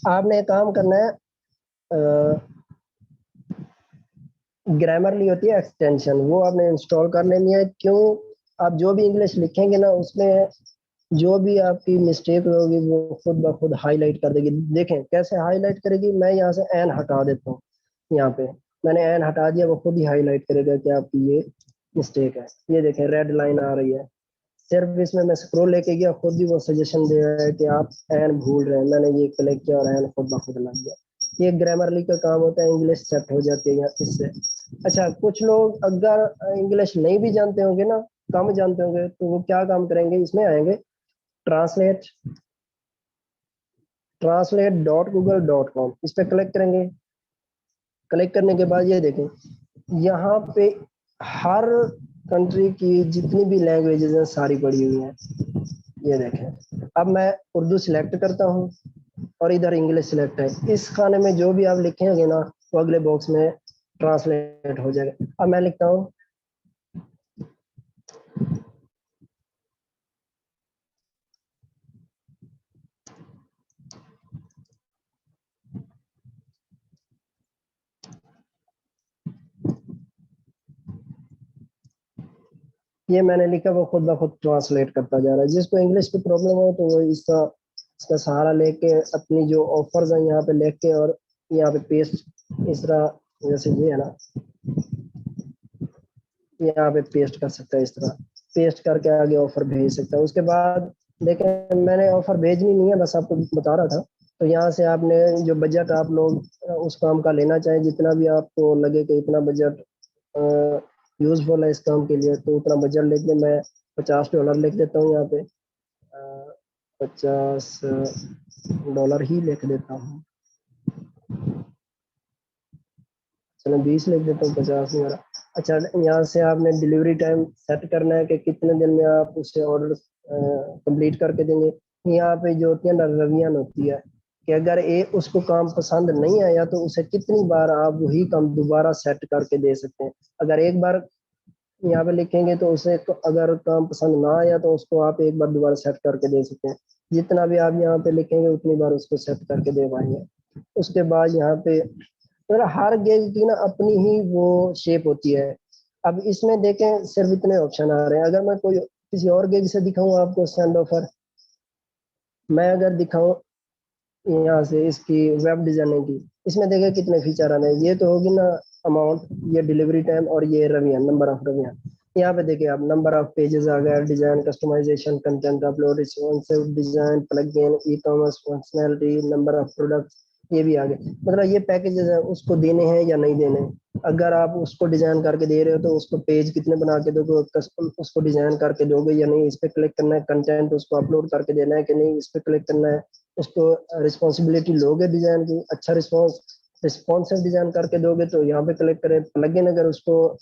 آپ نے ایک کام کرنا ہے، گرامرلی ہوتی ہے ایکسٹینشن، وہ آپ نے انسٹال کر لینی ہے. کیوں؟ آپ جو بھی انگلش لکھیں گے نا اس میں جو بھی آپ کی مسٹیک ہوگی وہ خود بخود ہائی لائٹ کر دے گی. دیکھیں کیسے ہائی لائٹ کرے گی. میں یہاں سے این ہٹا دیتا ہوں، یہاں پہ میں نے این ہٹا دیا، وہ خود ہی ہائی لائٹ کرے گا کہ آپ کی یہ مسٹیک ہے. یہ دیکھیں ریڈ لائن آ رہی ہے. صرف اس میں اسکرول لے کے گیا، خود بھی وہ سجیشن دے رہا ہے کہ آپ این بھول رہے ہیں. میں نے یہ کلک کیا اور این خود بخود لگ گیا. یہ گرامرلی کا کام ہوتا ہے، انگلش سیٹ ہو جاتی ہے اس سے. اچھا کچھ لوگ اگر انگلش نہیں بھی جانتے ہوں گے نا، کم جانتے ہوں گے، تو وہ کیا کام کریں گے، اس میں آئیں گے ٹرانسلیٹ .google.com، اس پہ کلک کریں گے. کلک کرنے کے بعد یہ دیکھیں یہاں پہ ہر کنٹری کی جتنی بھی لینگویجز ہیں ساری پڑی ہوئی ہیں. یہ دیکھیں اب میں اردو سلیکٹ کرتا ہوں اور ادھر انگلش سلیکٹ ہے. اس خانے میں جو بھی آپ لکھیں گے نا وہ اگلے باکس میں ٹرانسلیٹ ہو جائے گا. اب میں لکھتا ہوں یہ میں نے لکھا، وہ خود بخود ٹرانسلیٹ کرتا جا رہا ہے. جس کو انگلش کی پرابلم ہو تو وہ اس کا سہارا لے کے اپنی جو آفرز ہیں یہاں پہ لکھ کے اور یہاں پہ پیسٹ، اس طرح جیسے یہ ہے نا یہاں پہ پیسٹ کر سکتا ہے. اس طرح پیسٹ کر کے آگے آفر بھیج سکتا ہے. اس کے بعد دیکھیں میں نے آفر بھیجنی نہیں ہے، بس آپ کو بتا رہا تھا. تو یہاں سے آپ نے جو بجٹ آپ لوگ اس کام کا لینا چاہیں، جتنا بھی آپ کو لگے کہ اتنا بجٹ یوزفل ہے اس کام کے لیے، تو اتنا بجٹ لے کے میں $50 لکھ دیتا ہوں. یہاں پہ $50 ہی لکھ دیتا ہوں. چلو 20 لکھ دیتا ہوں، 50 نہیں. اچھا یہاں سے آپ نے ڈلیوری ٹائم سیٹ کرنا ہے کہ کتنے دن میں آپ اسے آرڈر کمپلیٹ کر کے دیں گے. یہاں پہ جو ہوتی ہے نا رویان ہوتی ہے کہ اگر اس کو کام پسند نہیں آیا تو اسے کتنی بار آپ وہی کام دوبارہ سیٹ کر کے دے سکتے ہیں. اگر ایک بار یہاں پہ لکھیں گے تو اسے اگر کام پسند نہ آیا تو اس کو آپ ایک بار دوبارہ سیٹ کر کے دے سکتے ہیں. جتنا بھی آپ یہاں پہ لکھیں گے اتنی بار اس کو سیٹ کر کے دے پائیں گے. اس کے بعد یہاں پہ ہر گیج کی نا اپنی ہی وہ شیپ ہوتی ہے. اب اس میں دیکھیں صرف اتنے آپشن آ رہے ہیں. اگر میں کوئی کسی اور گیج سے دکھاؤں آپ کو سینڈ آفر، میں اگر دکھاؤں یہاں سے اس کی ویب ڈیزائننگ کی، اس میں دیکھیں کتنے فیچر آنے ہیں. یہ تو ہوگی نا اماؤنٹ، یہ ڈلیوری ٹائم اور یہ رویان نمبر آف رویان. یہاں پہ دیکھیں آپ نمبر آف پیجز آ گیا، design customization, content upload, responsive design, plugin, ecommerce functionality, number of product, یہ بھی آ گئے. مطلب یہ پیکیجز ہیں اس کو دینے ہیں یا نہیں دینے. اگر آپ اس کو ڈیزائن کر کے دے رہے ہو تو اس کو پیج کتنے بنا کے دو گے، اس کو ڈیزائن کر کے دو گے یا نہیں، اس پہ کلک کرنا ہے. کنٹینٹ اس کو اپلوڈ کر کے دینا ہے کہ نہیں، اس پہ کلک کرنا ہے. اس کو رسپانسبلٹی لوگے ڈیزائن کی، اچھا رسپانسو ڈیزائن کر کے دو گے تو یہاں پہ کلک کریں. پلگ ان اگر اس کو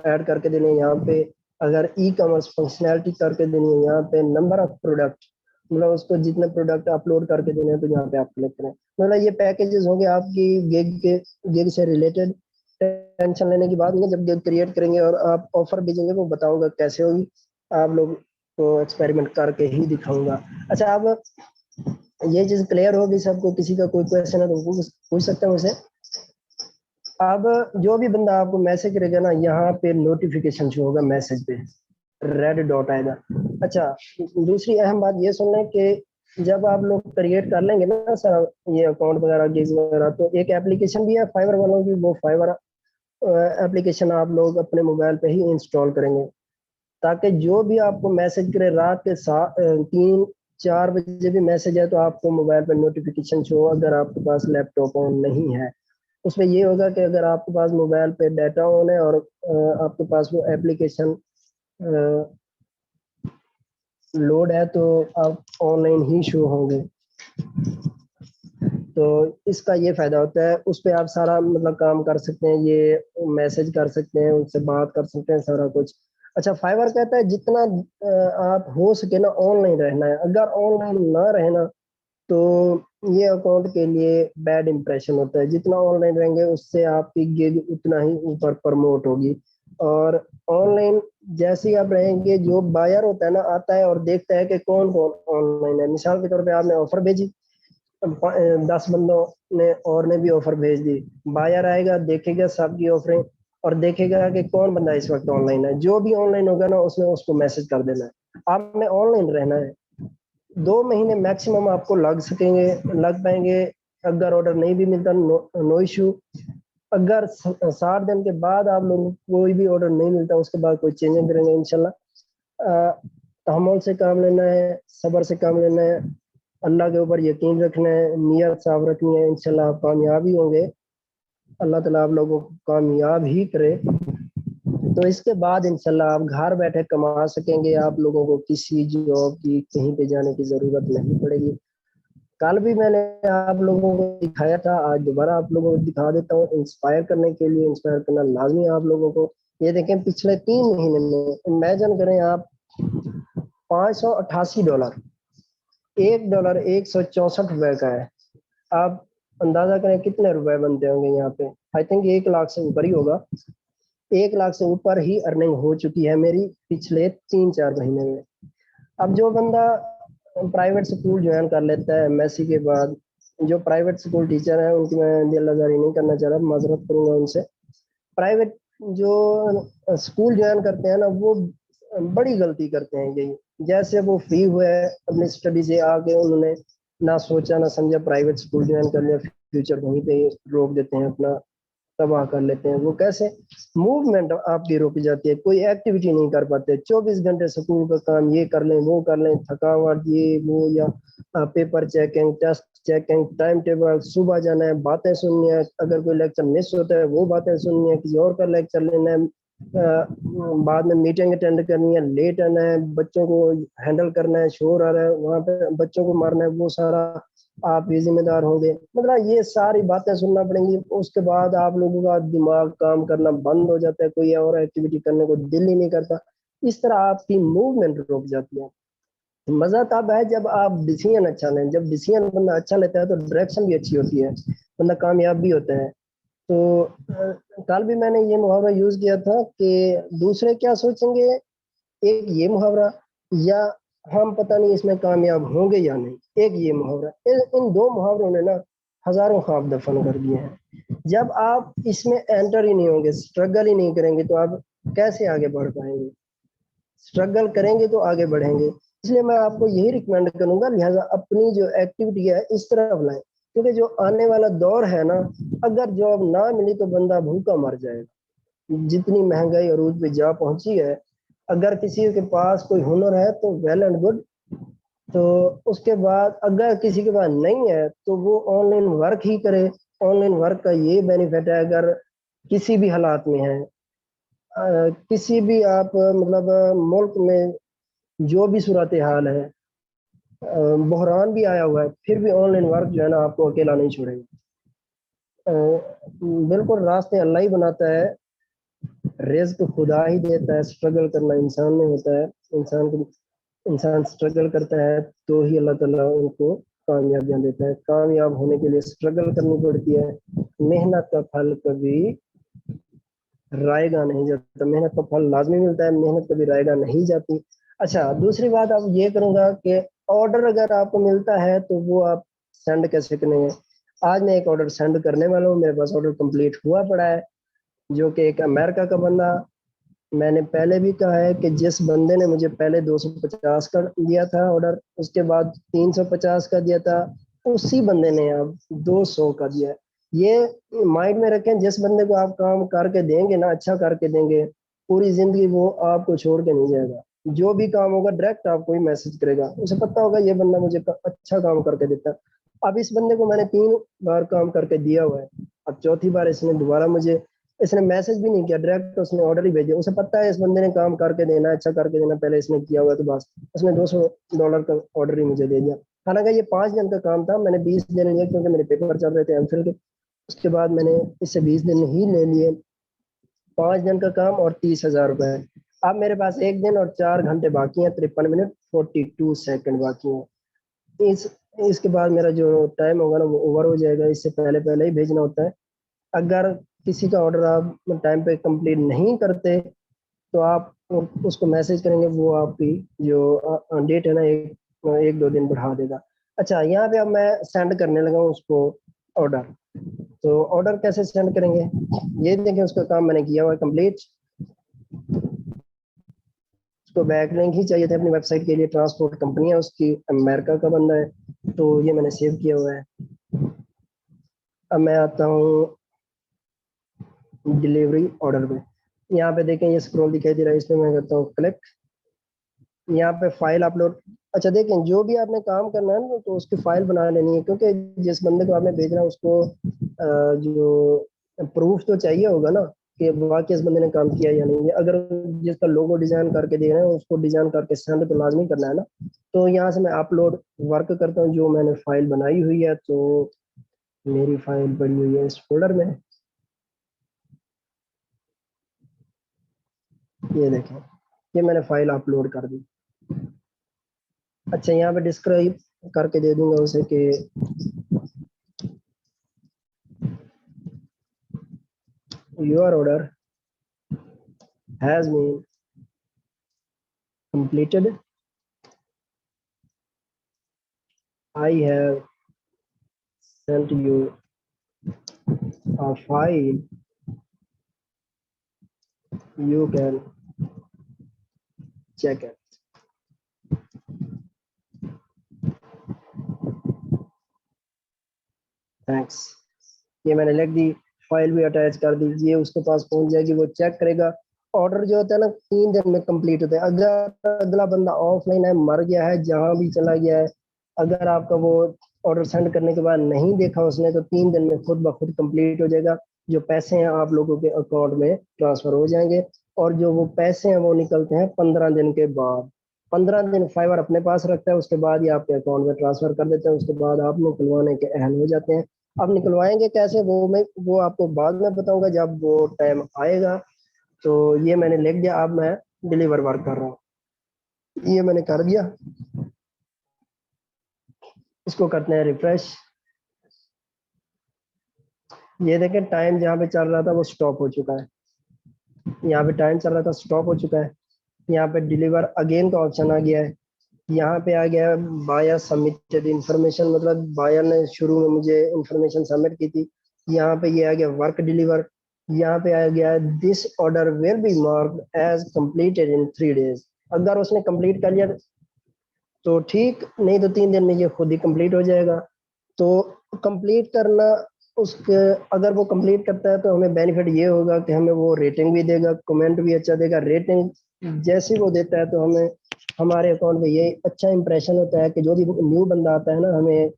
ایڈ کر کے دینے یہاں پہ، اگر ای کامرس فنکشنالٹی کر کے دینی ہے یہاں پہ. نمبر آف پروڈکٹ مطلب اس کو جتنے پروڈکٹ اپلوڈ کر کے دینے ہیں تو یہاں پہ آپ کلک کریں. مطلب یہ پیکیجز ہوں گے آپ کی گیگ سے ریلیٹڈ. ٹینشن لینے کی بات نہیں. جب گیگ کریٹ کریں گے اور آپ آفر بھیجیں گے وہ بتاؤں گا کیسے ہوگی, آپ لوگ کو ایکسپیریمنٹ کر کے ہی دکھاؤں گا. اچھا اب یہ چیز کلیئر ہوگی سب کو, کسی کا کوئی کوشچن ہے تو پوچھ سکتے ہیں مجھ سے. اب جو بھی بندہ آپ کو میسج کرے گا نا, یہاں پہ نوٹیفیکیشن شو ہوگا میسج پہ, ریڈ ڈاٹ آئے گا. اچھا دوسری اہم بات یہ سن لیں کہ جب آپ لوگ کریٹ کر لیں گے نا سر یہ اکاؤنٹ وغیرہ گیز وغیرہ, تو ایک اپلیکیشن بھی ہے فائبر والوں کی, وہ فائبر اپلیکیشن آپ لوگ اپنے موبائل پہ ہی انسٹال کریں گے, تاکہ جو بھی آپ کو میسج کرے رات کے 3-4 بجے بھی میسج ہے تو آپ کو موبائل پہ نوٹیفیکیشن شو, اگر آپ کے پاس لیپ ٹاپ آن نہیں ہے. اس میں یہ ہوگا کہ اگر آپ کے پاس موبائل پہ ڈیٹا آن ہے اور آپ کے پاس وہ ایپلیکیشن لوڈ ہے تو آپ آن لائن ہی شو ہوں گے. تو اس کا یہ فائدہ ہوتا ہے, اس پہ آپ سارا مطلب کام کر سکتے ہیں, یہ میسج کر سکتے ہیں, ان سے بات کر سکتے ہیں, سارا کچھ. اچھا فائبر کہتا ہے جتنا آپ ہو سکے نا آن لائن رہنا ہے. اگر آن لائن نہ رہنا تو یہ اکاؤنٹ کے لیے بیڈ امپریشن ہوتا ہے. جتنا آن لائن رہیں گے اس سے آپ کی گیگ اتنا ہی اوپر پروموٹ ہوگی. اور آن لائن جیسے ہی آپ رہیں گے, جو بائر ہوتا ہے نا آتا ہے اور دیکھتا ہے کہ کون کون آن لائن ہے. مثال کے طور پہ آپ نے آفر بھیجی, 10 بندوں نے اور نے بھی آفر بھیج دی, بائر آئے گا دیکھے گا سب کی آفریں اور دیکھے گا کہ کون بندہ اس وقت آن لائن ہے. جو بھی آن لائن ہوگا نا اس نے اس کو میسج کر دینا ہے. آپ نے آن لائن رہنا ہے. 2 مہینے میکسیمم آپ کو لگ پائیں گے. اگر آرڈر نہیں بھی ملتا نو ایشو. اگر 60 دن کے بعد آپ لوگوں کو کوئی بھی آرڈر نہیں ملتا, اس کے بعد کوئی چینجنگ کریں گے انشاءاللہ. تحمل سے کام لینا ہے, صبر سے کام لینا ہے, اللہ کے اوپر یقین رکھنا ہے, نیت صاف رکھنی ہے, انشاءاللہ آپ کامیاب ہی ہوں گے. اللہ تعالیٰ آپ لوگوں کو کامیاب ہی کرے. تو اس کے بعد انشاءاللہ آپ گھر بیٹھے کما سکیں گے. آپ لوگوں کو کسی جاب کی کہیں پہ جانے کی ضرورت نہیں پڑے گی. کل بھی میں نے آپ لوگوں کو دکھایا تھا, آج دوبارہ آپ لوگوں کو دکھا دیتا ہوں انسپائر کرنے کے لیے. انسپائر کرنا لازمی ہے آپ لوگوں کو. یہ دیکھیں پچھلے 3 مہینے میں امیجن کریں آپ, $588, $1 $164 کا ہے. آپ اندازہ کریں کتنے روپے بنتے ہوں گے یہاں پہ. آئی تھنک 1 لاکھ سے اوپر ہی ہوگا. 1 لاکھ سے اوپر ہی ارننگ ہو چکی ہے میری پچھلے 3-4 مہینے میں. اب جو بندہ پرائیویٹ اسکول جوائن کر لیتا ہے ایم ایس سی کے بعد, جو پرائیویٹ اسکول ٹیچر ہیں ان کی میں دل آزاری نہیں کرنا چاہ رہا, معذرت کروں گا ان سے. پرائیویٹ جو اسکول جوائن کرتے ہیں نا وہ بڑی غلطی کرتے ہیں. یہی جیسے وہ فری ہوئے اپنی اسٹڈی سے آ کے, انہوں نے نہ سوچا نہ سمجھا, پرائیویٹ اسکول جوائن کر لیا, فیوچر وہیں پہ روک دیتے ہیں, اپنا تباہ کر لیتے ہیں. وہ کیسے موومنٹ آپ کی رک جاتی ہے, کوئی ایکٹیویٹی نہیں کر پاتے. 24 گھنٹے سکول کا کام, یہ کر لیں وہ کر لیں, تھکاوٹ یہ وہ, یا paper checking, test checking, time table, صبح جانا ہے, باتیں سننی ہے, اگر کوئی لیکچر مس ہوتا ہے وہ باتیں سننی ہے, کسی اور کا لیکچر لینا ہے, بعد میں میٹنگ اٹینڈ کرنی ہے, لیٹ آنا ہے, بچوں کو ہینڈل کرنا ہے, شور آ رہا ہے وہاں پہ بچوں کو مارنا ہے, وہ سارا آپ بھی ذمہ دار ہوں گے. مطلب یہ ساری باتیں سننا پڑیں گی. اس کے بعد آپ لوگوں کا دماغ کام کرنا بند ہو جاتا ہے, کوئی اور ایکٹیویٹی کرنے کو دل ہی نہیں کرتا. اس طرح آپ کی موومنٹ رک جاتی ہے. مزہ تب ہے جب آپ ڈیسیژن اچھا لیں. جب ڈیسیژن بندہ اچھا لیتا ہے تو ڈائریکشن بھی اچھی ہوتی ہے, بندہ کامیاب بھی ہوتا ہے. تو کل بھی میں نے یہ محاورہ یوز کیا تھا کہ دوسرے کیا سوچیں گے, ایک یہ محاورہ, یا ہم پتہ نہیں اس میں کامیاب ہوں گے یا نہیں, ایک یہ محاورہ. ان 2 محاوروں نے نا ہزاروں خواب دفن کر دیے ہیں. جب آپ اس میں انٹر ہی نہیں ہوں گے, اسٹرگل ہی نہیں کریں گے, تو آپ کیسے آگے بڑھ پائیں گے. اسٹرگل کریں گے تو آگے بڑھیں گے. اس لیے میں آپ کو یہی ریکمینڈ کروں گا, لہٰذا اپنی جو ایکٹیویٹی ہے اس طرح لائیں, کیونکہ جو آنے والا دور ہے نا, اگر جاب نہ ملی تو بندہ بھوکا مر جائے گا. جتنی مہنگائی عروج پہ جا پہنچی ہے, اگر کسی کے پاس کوئی ہنر ہے تو ویل اینڈ گڈ. تو اس کے بعد اگر کسی کے پاس نہیں ہے تو وہ آن لائن ورک ہی کرے. آن لائن ورک کا یہ بینیفٹ ہے, اگر کسی بھی حالات میں ہے, کسی بھی آپ مطلب ملک میں جو بھی صورتحال ہے, بحران بھی آیا ہوا ہے, پھر بھی آن لائن ورک جو ہے نا آپ کو اکیلا نہیں چھوڑے گا. بالکل راستے اللہ ہی بناتا ہے, رزق خدا ہی دیتا ہے, اسٹرگل کرنا انسان میں ہوتا ہے. انسان کو انسان اسٹرگل کرتا ہے تو ہی اللہ تعالیٰ ان کو کامیابیاں دیتا ہے. کامیاب ہونے کے لیے اسٹرگل کرنی پڑتی ہے. محنت کا پھل کبھی رائے گا نہیں جاتا. محنت کا پھل لازمی ملتا ہے, محنت کبھی رائے گا نہیں جاتی. اچھا, دوسری بات اب یہ کروں گا کہ آرڈر اگر آپ کو ملتا ہے تو وہ آپ سینڈ کیسے کریں گے. آج میں ایک آرڈر سینڈ کرنے والا ہوں. میرے پاس آرڈر کمپلیٹ ہوا پڑا ہے, جو کہ ایک امریکہ کا بندہ. میں نے پہلے بھی کہا ہے کہ جس بندے نے مجھے پہلے 250 کا دیا تھا آرڈر, اس کے بعد 350 کا دیا تھا, اسی بندے نے اب 200 کا دیا ہے. یہ مائنڈ میں رکھیں, جس بندے کو آپ کام کر کے دیں گے نا, اچھا کر کے دیں گے, پوری زندگی وہ آپ کو چھوڑ کے نہیں جائے گا. جو بھی کام ہوگا ڈائریکٹ آپ کو ہی میسج کرے گا. اسے پتا ہوگا یہ بندہ مجھے اچھا کام کر کے دیتا ہے. اب اس بندے کو میں نے 3 بار کام کر کے دیا ہوا ہے. اب چوتھی بار اس نے دوبارہ مجھے, اس نے میسج بھی نہیں کیا, ڈائریکٹ اس نے آرڈر ہی بھیجا. اسے پتا ہے اس بندے نے کام کر کے دینا, اچھا کر کے دینا, پہلے اس نے کیا ہوا, تو بس اس نے $200 کا آرڈر ہی مجھے دے دیا. حالانکہ یہ 5 دن کا کام تھا, میں نے 20 دن لیا کیونکہ میرے پیپر چل رہے تھے ایم فل کے. اس کے بعد میں نے اس سے 20 دن ہی لے لیے. 5 دن کا کام اور 30,000 روپے. اب میرے پاس 1 دن اور 4 گھنٹے باقی ہیں, 53 منٹ 42 سیکنڈ باقی ہیں. اس کے بعد میرا جو ٹائم ہوگا نا وہ اوور ہو جائے گا. اس سے پہلے پہلے ہی بھیجنا ہوتا ہے. اگر کسی کا آرڈر آپ ٹائم پہ کمپلیٹ نہیں کرتے تو آپ اس کو میسج کریں گے, وہ آپ کی جو ڈیٹ ہے نا 1-2 دن بڑھا دے گا. اچھا, یہاں پہ اب میں سینڈ کرنے لگا ہوں اس کو آرڈر. تو آرڈر کیسے سینڈ کریں گے, یہ دیکھیں اس کا کام میں نے کیا ہوا ہے کمپلیٹ. اس کو بیک لنک ہی چاہیے تھے اپنی ویب سائٹ کے لیے. ٹرانسپورٹ کمپنی ہے اس کی, امریکہ کا بندہ ہے, تو یہ میں نے سیو کیا ہوا ہے. اب میں آتا ہوں ڈلیوری آرڈر پہ. یہاں پہ دیکھیں یہ اسکرول دکھائی دے رہا ہے, اس پہ میں کرتا ہوں کلک. یہاں پہ فائل اپلوڈ. اچھا دیکھیں, جو بھی آپ نے کام کرنا ہے نا تو اس کی فائل بنا لینی ہے, کیونکہ جس بندے کو آپ نے بھیجنا ہے اس کو جو پروف تو چاہیے ہوگا نا کہ واقعی اس بندے نے کام کیا یا نہیں. اگر جس کا لوگو ڈیزائن کر کے دے رہے ہیں اس کو ڈیزائن کر کے سینڈ تو لازمی کرنا ہے نا. تو یہاں سے میں اپلوڈ ورک کرتا ہوں, جو میں نے فائل بنائی ہوئی ہے. تو میری فائل پڑی ہوئی ہے اس فولڈر میں, یہ دیکھیں یہ میں نے فائل اپلوڈ کر دی. اچھا, یہاں پہ ڈسکرائب کر کے دے دوں گا اسے کہ your order has been completed. I have sent you a file. You can check it. Thanks. یہ میں نے لکھ دی, فائل بھی اٹیچ کر دی. یہ اس کے پاس پہنچ جائے گی, وہ چیک کرے گا. آرڈر جو ہوتا ہے نا 3 دن میں کمپلیٹ ہوتا ہے. اگر اگلا بندہ آف لائن ہے, مر گیا ہے, جہاں بھی چلا گیا ہے, اگر آپ کا وہ آرڈر سینڈ کرنے کے بعد نہیں دیکھا اس نے, تو 3 دن میں خود بخود کمپلیٹ ہو جائے گا. جو پیسے ہیں آپ لوگوں کے اکاؤنٹ میں ٹرانسفر ہو جائیں گے. اور جو وہ پیسے ہیں وہ نکلتے ہیں 15 دن کے بعد. 15 دن فائبر اپنے پاس رکھتا ہے, اس کے بعد ہی آپ کے اکاؤنٹ میں ٹرانسفر کر دیتے ہیں. اس کے بعد آپ نکلوانے کے اہل ہو جاتے ہیں. اب نکلوائیں گے کیسے وہ آپ کو بعد میں بتاؤں گا جب وہ ٹائم آئے گا. تو یہ میں نے لکھ دیا, اب میں ڈلیور ورک کر رہا ہوں. یہ میں نے کر دیا, اس کو کرتے ہیں ریفریش. یہ دیکھیں ٹائم جہاں پہ چل رہا تھا وہ سٹاپ ہو چکا ہے. یہاں پہ ٹائم چل رہا تھا سٹاپ ہو چکا ہے. یہاں پہ ڈلیور اگین کا آپشن آ گیا ہے. یہاں پہ آ گیا ہے بایا سبمٹڈ انفارمیشن, مطلب بایا نے شروع میں مجھے انفارمیشن سبمٹ کی تھی. یہاں پہ یہ آ گیا ورک ڈلیور. یہاں پہ آ گیا ہے this order will be marked as completed in 3 days. اگر اس نے کمپلیٹ کر لیا تو ٹھیک, نہیں تو 3 دن میں یہ خود ہی کمپلیٹ ہو جائے گا. تو کمپلیٹ کرنا اس کے, اگر وہ کمپلیٹ کرتا ہے تو ہمیں بینیفٹ یہ ہوگا کہ ہمیں وہ ریٹنگ بھی دے گا, کمنٹ بھی اچھا دے گا. ریٹنگ جیسی وہ دیتا ہے تو ہمیں ہمارے اکاؤنٹ میں یہ اچھا امپریشن ہوتا ہے کہ جو بھی نیو بندہ آتا ہے نا ہمیں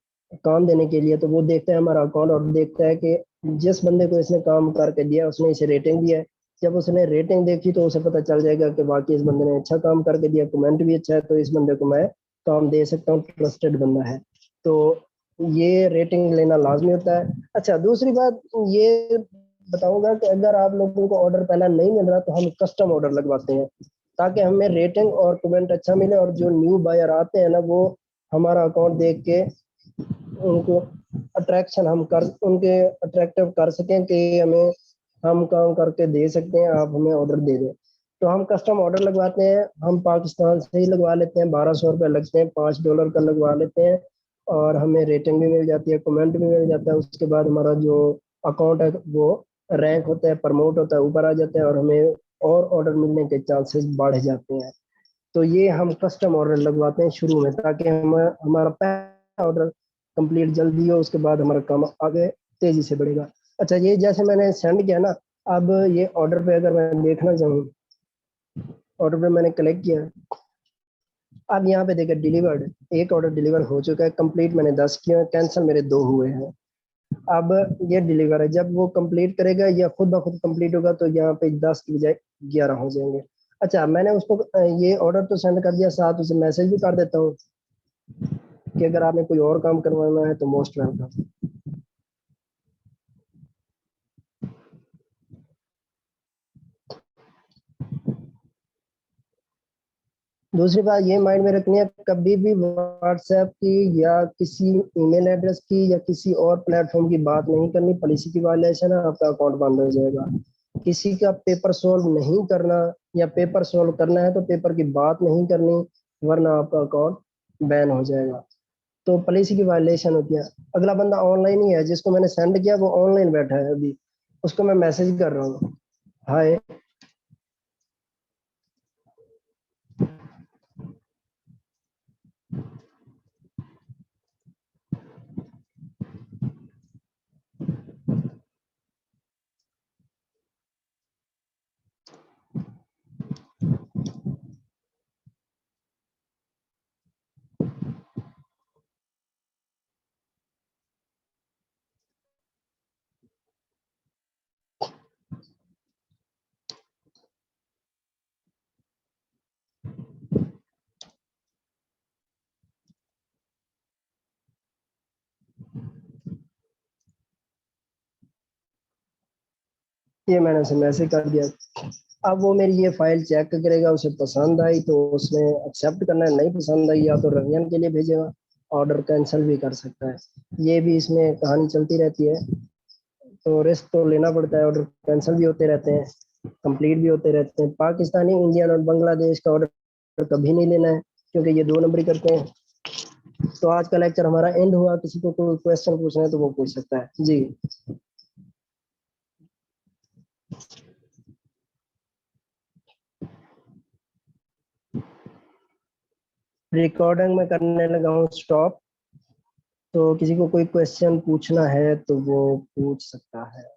کام دینے کے لیے, تو وہ دیکھتا ہے ہمارا اکاؤنٹ اور دیکھتا ہے کہ جس بندے کو اس نے کام کر کے دیا اس نے اسے ریٹنگ دیا ہے. جب اس نے ریٹنگ دیکھی تو اسے پتہ چل جائے گا کہ واقعی اس بندے نے اچھا کام کر کے دیا, کمنٹ بھی اچھا ہے, تو اس بندے کو میں کام دے سکتا ہوں, ٹرسٹڈ بندہ ہے. تو یہ ریٹنگ لینا لازمی ہوتا ہے. اچھا, دوسری بات یہ بتاؤں گا کہ اگر آپ لوگوں کو آرڈر پہلا نہیں مل رہا تو ہم کسٹم آرڈر لگواتے ہیں. تاکہ ہمیں ریٹنگ اور کمنٹ اچھا ملے، اور جو نیو بائر آتے ہیں نا وہ ہمارا اکاؤنٹ دیکھ کے ان کو اٹریکشن ہم کر ان کے اٹریکٹیو کر سکیں کہ ہم کام کر کے دے سکتے ہیں، آپ ہمیں آرڈر دے دیں۔ تو ہم کسٹم آرڈر لگواتے ہیں، ہم پاکستان سے ہی لگوا لیتے ہیں، 1200 روپے لگتے ہیں، $5 کا لگوا لیتے ہیں، اور ہمیں ریٹنگ بھی مل جاتی ہے، کمنٹ بھی مل جاتا ہے۔ اس کے بعد ہمارا جو اکاؤنٹ ہے وہ رینک ہوتا ہے، پروموٹ ہوتا ہے، اوپر آ جاتا ہے، اور ہمیں اور آرڈر ملنے کے چانسز بڑھ جاتے ہیں۔ تو یہ ہم کسٹم آرڈر لگواتے ہیں شروع میں، تاکہ ہمارا پہلا آرڈر کمپلیٹ جلدی ہو، اس کے بعد ہمارا کام آگے تیزی سے بڑھے گا۔ اچھا، یہ جیسے میں نے سینڈ کیا نا، اب یہ آرڈر پہ اگر میں دیکھنا چاہوں، آرڈر پہ میں نے کلک کیا، اب یہاں پہ دیکھیں ڈیلیورڈ، ایک آرڈر ڈیلیور ہو چکا ہے، کمپلیٹ میں نے 10 کیا، کینسل میرے 2 ہوئے ہیں۔ اب یہ ڈیلیور ہے، جب وہ کمپلیٹ کرے گا یا خود بخود کمپلیٹ ہوگا تو یہاں پہ 10 کی بجائے 11 ہو جائیں گے۔ اچھا، میں نے اس کو یہ آرڈر تو سینڈ کر دیا، ساتھ اسے میسج بھی کر دیتا ہوں کہ اگر آپ نے کوئی اور کام کروانا ہے تو موسٹ ویلکم۔ دوسری بات یہ مائنڈ میں رکھنی ہے، کبھی بھی واٹس ایپ کی یا کسی ای میل ایڈریس کی یا کسی اور پلیٹ فارم کی بات نہیں کرنی، پالیسی کی وائلیشن ہے، آپ کا اکاؤنٹ بند ہو جائے گا۔ کسی کا پیپر سولو نہیں کرنا، یا پیپر سولو کرنا ہے تو پیپر کی بات نہیں کرنی، ورنہ آپ کا اکاؤنٹ بین ہو جائے گا۔ تو پالیسی کی وائلیشن ہوتی ہے۔ اگلا بندہ آن لائن ہی ہے، جس کو میں نے سینڈ کیا وہ آن لائن بیٹھا ہے، ابھی اس کو میں میسج کر رہا ہوں، ہائے۔ یہ میں نے اسے میسج کر دیا۔ اب وہ میری یہ فائل چیک کرے گا، اسے پسند آئی تو اس نے ایکسیپٹ کرنا ہے، نہیں پسند آئی یا تو ریویژن کے لیے بھیجے گا، آرڈر کینسل بھی کر سکتا ہے۔ یہ بھی اس میں کہانی چلتی رہتی ہے، تو رسک تو لینا پڑتا ہے، آرڈر کینسل بھی ہوتے رہتے ہیں، کمپلیٹ بھی ہوتے رہتے ہیں۔ پاکستانی، انڈین اور بنگلہ دیش کا آرڈر کبھی نہیں لینا ہے، کیونکہ یہ 2 نمبری کرتے ہیں۔ تو آج کا لیکچر ہمارا اینڈ ہوا، کسی کو کوئی کوشچن پوچھنا ہے تو وہ پوچھ سکتا ہے جی۔ ریکارڈنگ میں کرنے لگا ہوں سٹاپ، تو کسی کو کوئی کوشچن پوچھنا ہے تو وہ پوچھ سکتا ہے۔